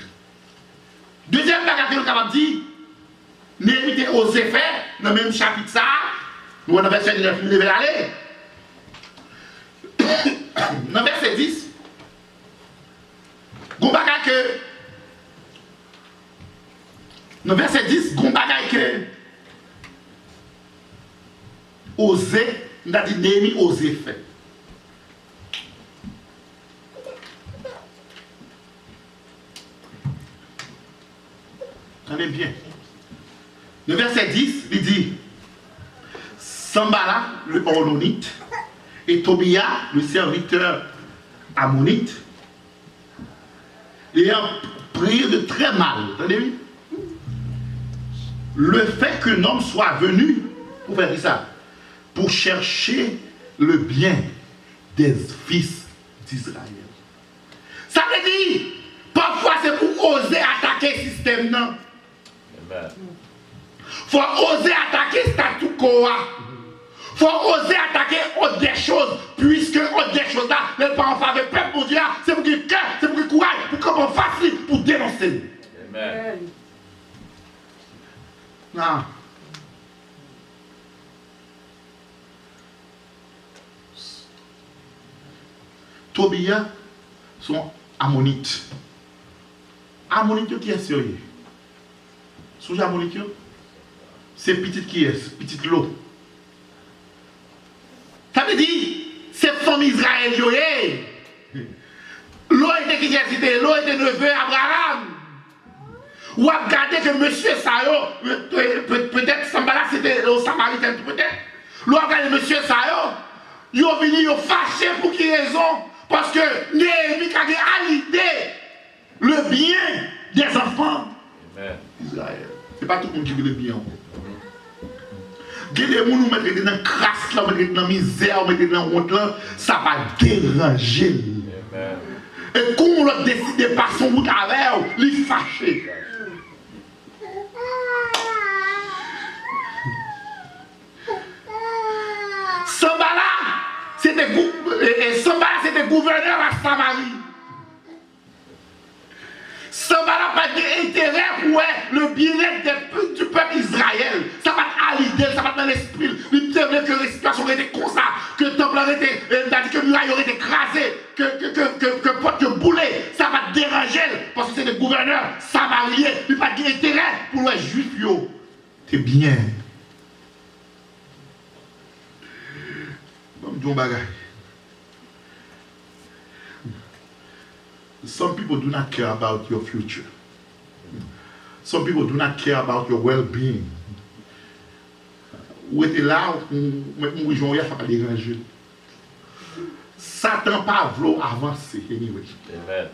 Deuxième bagaille que nous avons dit, Néhémie a osé faire, dans le même chapitre ça, nous avons verset 9, nous devons aller. Dans verset 10, vous bagaille que Dans le verset 10, il y a un bagage que oser, on a dit Néhémie oser faire. Attendez bien. Le verset 10, il dit Sambala, le Orlonite, et Tobia, le serviteur ammonite, ayant pris de très mal. Attendez, le fait qu'un homme soit venu pour faire ça, pour chercher le bien des fils d'Israël. Ça veut dire, parfois c'est pour oser attaquer le système, non? Il faut oser attaquer le statu quo. Il faut oser attaquer autre des choses, puisque autre des choses là, les pas en faveur du peuple pour dire, c'est pour qu'il cœur, c'est pour qu'il courage, pour qu'on fasse pour dénoncer. Amen. Non. Tobia sont ammonites. Ammonites qui est sérieux? Sous ammonites, c'est petit qui est, petit l'eau. Ça veut dire, c'est famille Israël, l'eau était qui était, l'eau était neveu Abraham. Ou à regarder que monsieur Sayo, peut-être Sambala c'était au Samaritain, peut-être. L'eau a regardé monsieur Sayo, ils ont venu, ils ont fâché pour quelle raison? Parce que Néhémie a l'idée le bien des enfants d'Israël. Ce n'est pas tout le monde qui veut le bien. Les gens nous mettent dans la crasse, dans la misère, dans la honte, ça va déranger. Et quand on décide de passer son route avec, il est fâché. Sambala, c'était gouverneur à Samarie. Sambala n'a pas d'intérêt pour le bien-être du peuple Israël. Ça va être à l'idée, ça va être dans l'esprit. Il savait que la situation était comme ça, que le temple aurait été, que le muraille aurait été écrasé, que porte de boulet. Ça va déranger parce que c'est des gouverneurs samariens. Il n'a pas d'intérêt pour les juifs. C'est bien. Bon bagage. Some people do not care about your future. Some people do not care about your well-being. Ou était là, où ils ont eu à faire déranger. Satan pas voulu avancer. Anyway. Amen.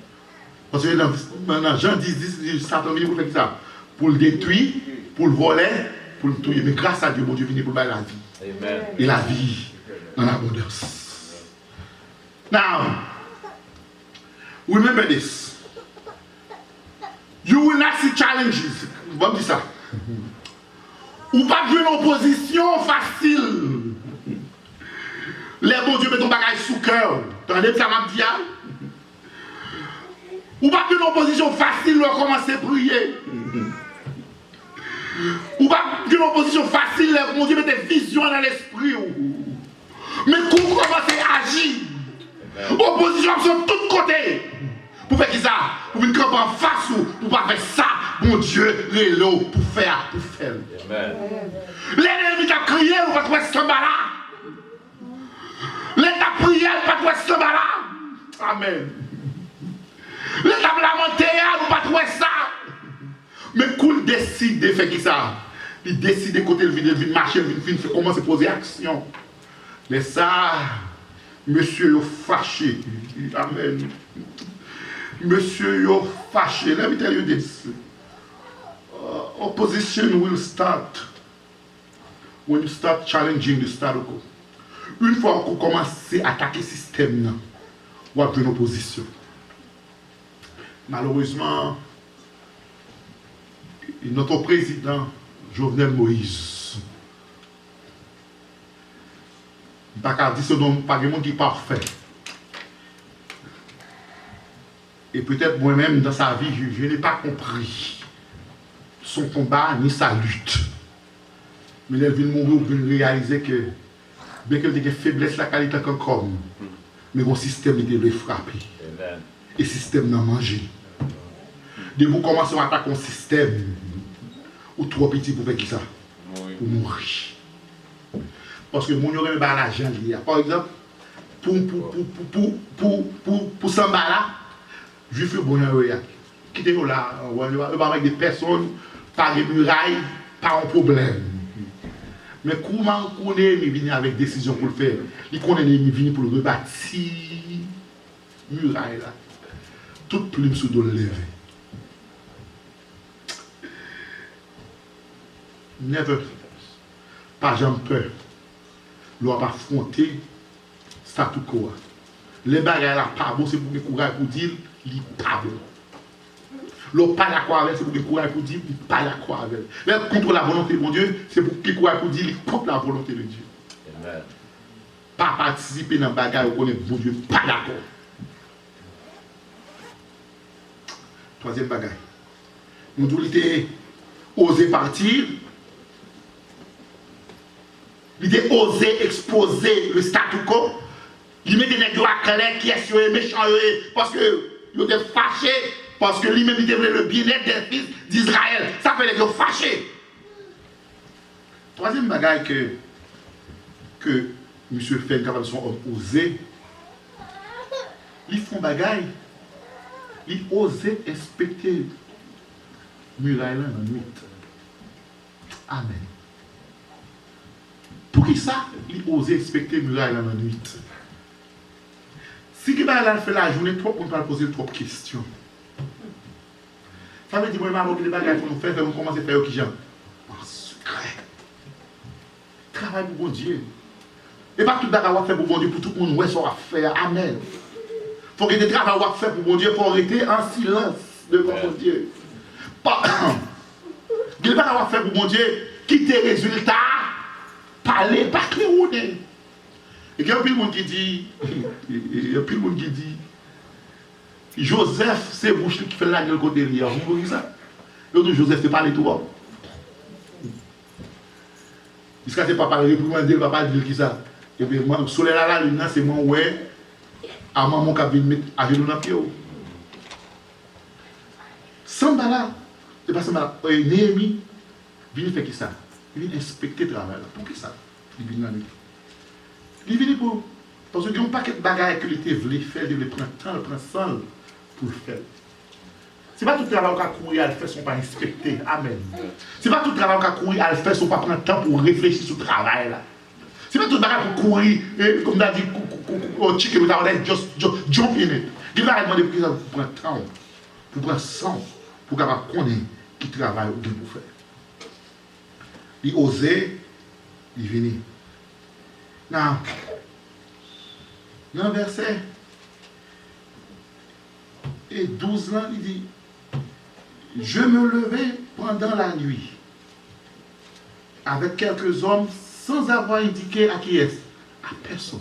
Parce que dans Jean 10, Satan vient pour faire ça. Pour le détruire, pour le voler, pour le tuer. Mais grâce à Dieu, mon Dieu vient pour la vie. Amen. Et la vie en abondance. Now, remember this. You will not see challenges. Bon, dis ça. Ou pas de une opposition facile. Les bons Dieu mettent ton bagage sous cœur. T'entendez ça m'a dit? Ou pas de une opposition facile, on commence à prier. Ou pas d'une opposition facile, les bons Dieu mettent des visions dans l'esprit. Mais quand vous commencez à agir, opposition sur tous côtés. Pour faire qui ça? Pour venir camper en face ou pour pas faire ça, mon Dieu, les lots, pour faire. L'ennemi a crié, on va trouver ce là. L'État a prié, on va trouver ce là. Amen. L'État a lamenté, on va trouver ça. Mais quand il décide de faire qui ça? Il décide de côté le vide marcher, il commence à poser action. Mais ça, monsieur est fâché. Amen. Monsieur est fâché. Let me tell you this. Opposition will start when you start challenging the status quo. Une fois qu'on commence à attaquer le système, on va avoir une opposition. Malheureusement, notre président, Jovenel Moïse, pas dire ce nom, pas de monde qui est parfait. Et peut-être moi-même, dans sa vie, je n'ai pas compris son combat ni sa lutte. Mais elle vient mourir pour réaliser que, bien qu'elle ait des faiblesses, la qualité encore, mais mon système était le frapper. Et le système n'a mangé. De vous commencer à attaquer un système, ou trop petit pour faire qui ça? Oui. Pour mourir. Parce que mon yon reme ba l'argent lié. Par exemple, pour Sambala, je fais bon yon quittez nous là, on va avec des personnes, par des murailles, pas un problème. Mais comment on est venu avec décision pour le faire? Il connaît venu pour le rebâtir muraille là. Toute plume sous le lever. Never. Pas jamais peur. L'on va affronter statu quo. Les bagages là pas bon, c'est pour le courage pour dire il pas bon. L'on pas d'accord avec, c'est pour le courage pour dire il pas d'accord avec. Mais contre la volonté de mon Dieu, c'est pour le courage pour dire il contre la volonté de Dieu. Amen. Pas participer dans le bagage où on est bon Dieu pas d'accord. Troisième bagage. Nous devons oser partir. Il a osé exposer le statu quo. Il met des nègres à clair qui est méchant parce que il était fâché parce que lui-même il voulait le bien-être des fils d'Israël. Ça fait les gens fâchés. Troisième bagaille que M. fait capable son homme osé, ils font bagaille, ils osent inspecter muraille dans la nuit. Amen. Pour qui ça, il ose inspecter muraille dans la nuit? Si il a fait la journée, trop, on va poser trop de questions. Ça veut dire, moi, je vais faire des choses, on commence à faire qui j'aime. En secret. Travail pour bon Dieu. Et pas tout le monde faire pour bon Dieu, pour tout le monde, ouais, ça va faire. Amen. Il faut que des travail à faire pour bon Dieu, il faut arrêter en silence devant bon Dieu. Il ne va pas faire pour bon Dieu, quitter les résultats. Parler, pas claironner. Et il y a plus de monde qui dit, Joseph, c'est bouche qui fait la gueule côté derrière. Vous voyez ça? Et on dit Joseph, c'est parler tout bas. Jusqu'à ce que papa réprimande, il va pas dire qui ça. Et puis, le soleil là, la lune, c'est moi, ouais, à maman qui vient mettre à genoux dans le pied. Sambala, c'est pas Sambala, Néhémie, vient faire qui ça? Il vient inspecter le travail. Pour qui ça? Il vient dans il vient pour. Parce qu'il y a un paquet de bagages que l'été voulait faire, il prend temps, il prend sang pour le faire. Ce n'est pas tout le travail qu'on a couru à le faire, si on ne pas inspecter. Amen. Ce n'est pas tout le travail qu'on a couru à le faire, si on ne pas prendre temps pour réfléchir sur le travail. Ce n'est pas tout le bagage pour courir, comme on a dit, au chicken without just jump in it. Il va demander pour prendre temps, pour prendre sang, pour capable connaître qui travaille ou qui pour faire. Il osait, il venait. Dans le verset 12, là, il dit, je me levai pendant la nuit avec quelques hommes sans avoir indiqué à qui est-ce. À personne.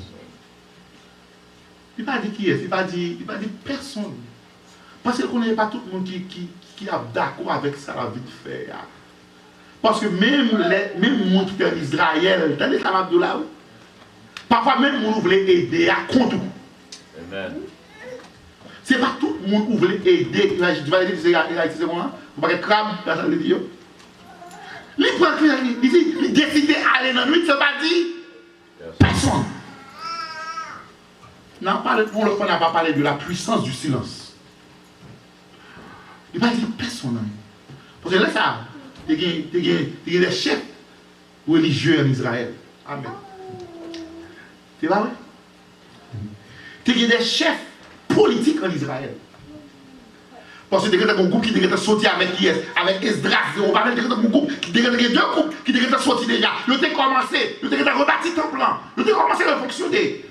Il n'a pas dit qui est-ce, il n'a pas dit personne. Parce qu'il ne connaît pas tout le monde qui est d'accord avec ça, la vie de faire. Parce que même le monde qui est en Israël, dans les camarades de là, parfois même on voulait aider à contre. Amen. Ce n'est pas tout le monde qui voulait aider. Tu vas dire, c'est comment? Vous ne pouvez pas cramer, personne ne le dit. Il décide d'aller dans la nuit, ça va dire personne. On n'a pas parlé de la puissance du silence. Il ne va dire personne. Parce que là, ça, il y a des chefs religieux en Israël. Amen. C'est pas vrai? Il y a des chefs politiques en Israël. Parce que il y a un groupe qui est sorti avec qui est? Avec Esdras. On va mettre un groupe qui est deux groupes qui est sorti déjà. Ils ont commencé, ils ont rebâti le temple. Ils ont commencé à fonctionner.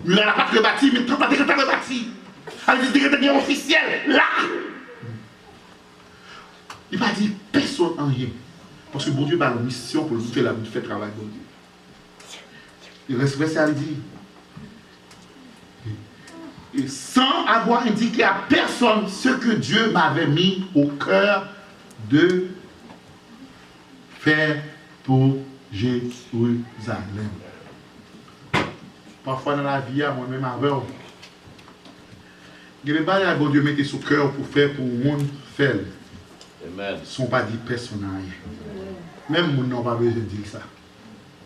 Mais il n'a pas rebâti, mais le temple a été rebâti. Alors il y a un officiel là. Il va dire personne en rien. Parce que bon Dieu a une mission pour nous faire la faire travail bon Dieu. Il reste ça à dire. Et sans avoir indiqué à personne ce que Dieu m'avait mis au cœur de faire pour Jérusalem. Parfois dans la vie, moi-même avec il y a des choses que bon Dieu mettait sous cœur pour faire pour le monde faire. Amen. Son pas dit personnage. Même mon nom pas besoin de dire ça.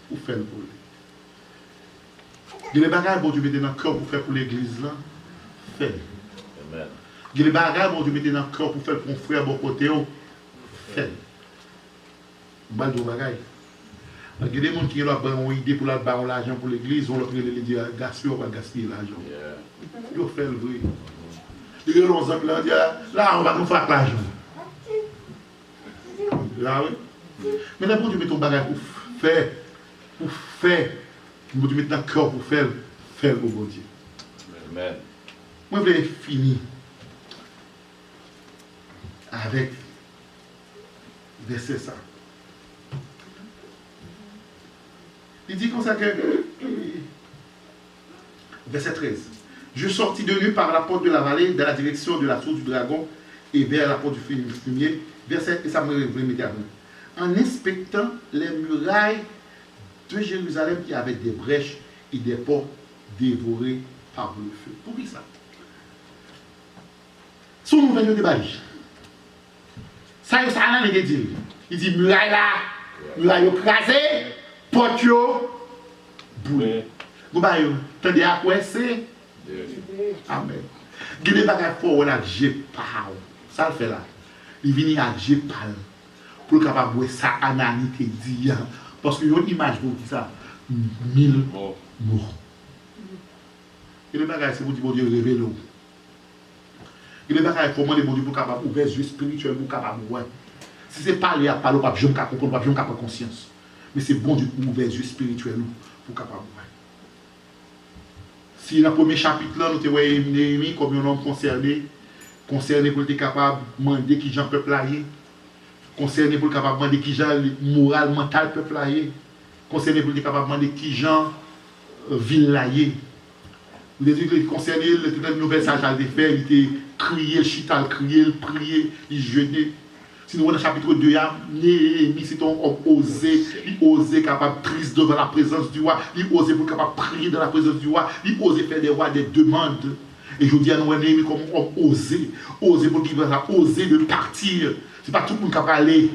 Pour faire le problème. Il y a des bagages que Dieu mette dans le cœur pour faire pour l'église là. Fais. Amen. Il y a des bagages que Dieu mette dans le cœur pour faire pour mon frère bon côté. Fais. Mal de bagages. Il y a des gens qui ont une idée pour l'argent pour l'église, on leur dit gaspiller ou pas gaspiller l'argent. Ils ont fait le vrai. Il y a des gens qui disent là, on va nous faire l'argent. Là, oui. Mais là, pour Dieu mettre ton bagage pour faire, pour Dieu mettre dans le cœur pour faire au bon Dieu. Amen. Moi, je vais finir avec verset ça. Il dit comme ça que, verset 13, je sortis de nuit par la porte de la vallée dans la direction de la source du dragon et vers la porte du fumier, verset, et ça me remettait à vous. En inspectant les murailles de Jérusalem qui avaient des brèches et des portes dévorées par le feu. Pour qui ça? Son nouvel de Bali. Ça y est, ça a rien dit. Il dit muraille là, muraille écrasée, porte yo, boule. Vous voyez, attendez à quoi c'est? Amen. Il y a des bagages pour on a Jépal. Ça le fait là. Il vient à Jépal pour capable voir ça Anani te dit. Parce qu'il y a une image pour ça. 1000 morts. Il y a des bagages c'est pour dire bon Dieu révèle. Il y a des bagages pour demander bon Dieu pour capable ouvrir les yeux spirituels pour capable voir. Si c'est parler à parler, pas je ne comprends pas, je ne comprends pas conscience. Mais c'est bon Dieu pour ouvrir les yeux spirituels pour capable voir. Si dans le premier chapitre là, nous te voyons Néhémie comme un homme concerné pour être capable de demander qui gens peuple là, concerné pour être capable de demander qui gens moral, mental peuple là, concerné pour être capable de demander qui gens ville là. Les concernés, toute la nouvelle sage à faire, il était crié, le chital, crié, le prier, il jeûnait. Si nous voyons dans le chapitre 2, Néhémie, c'est un homme osé, il osait capable de triste devant la présence du roi, il osait pour capable de prier dans la présence du roi, il osait faire des rois des demandes. Et je dis à nous, Néhémie, comme un homme osé pour qu'il va oser de partir. Ce n'est pas tout le monde qui va aller.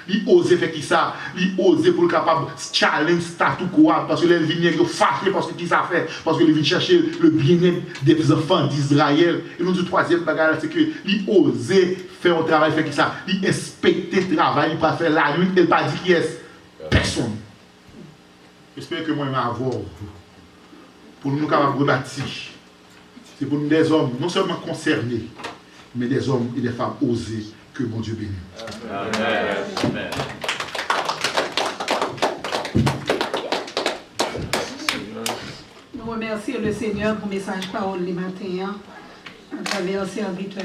Il osait faire qui ça? Il osait pour le capable challenge statu quo parce que les vignes sont fâchés parce que qui ça fait? Parce que les vignes chercher le bien-être des enfants d'Israël. Et nous, le troisième bagage, c'est que il osait faire un travail, faire qui ça? Il inspectait le travail, il pas faire la nuit, il pas dit qui est personne. J'espère que moi, je vais avoir pour nous capables de rebâtir. C'est pour nous des hommes non seulement concernés, mais des hommes et des femmes osés. Que mon Dieu bénisse. Amen. Nous remercions le Seigneur pour le message parole les matins à travers le serviteur.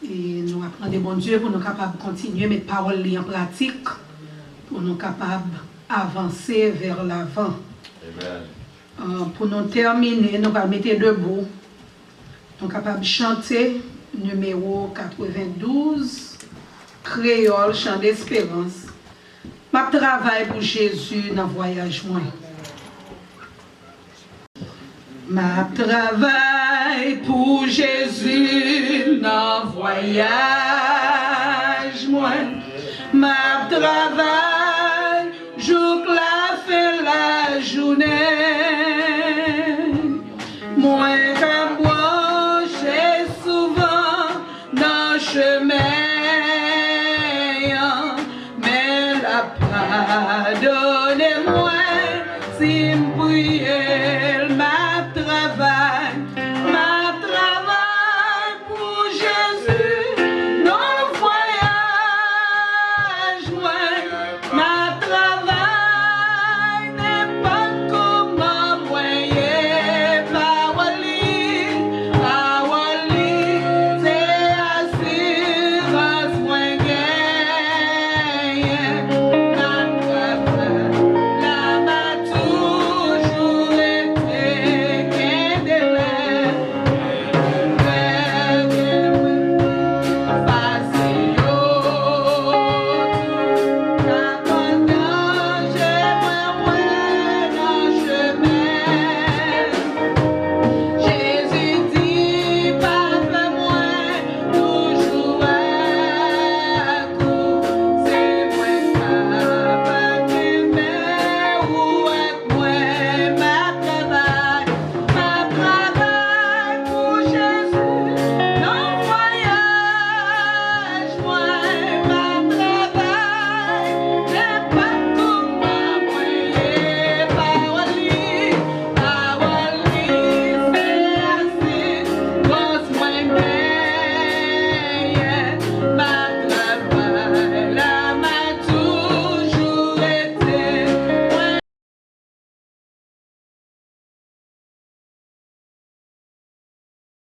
Et nous apprenons bon Dieu pour nous capables de continuer à mettre parole en pratique, pour nous capables d'avancer vers l'avant. Pour nous terminer, nous allons mettre debout. Nous sommes capables de chanter. Numéro 92, Créole, chant d'espérance. Ma travail pour Jésus dans le voyage moins. Ma travail pour Jésus dans le voyage moins. Ma travail, jour que la fait la journée.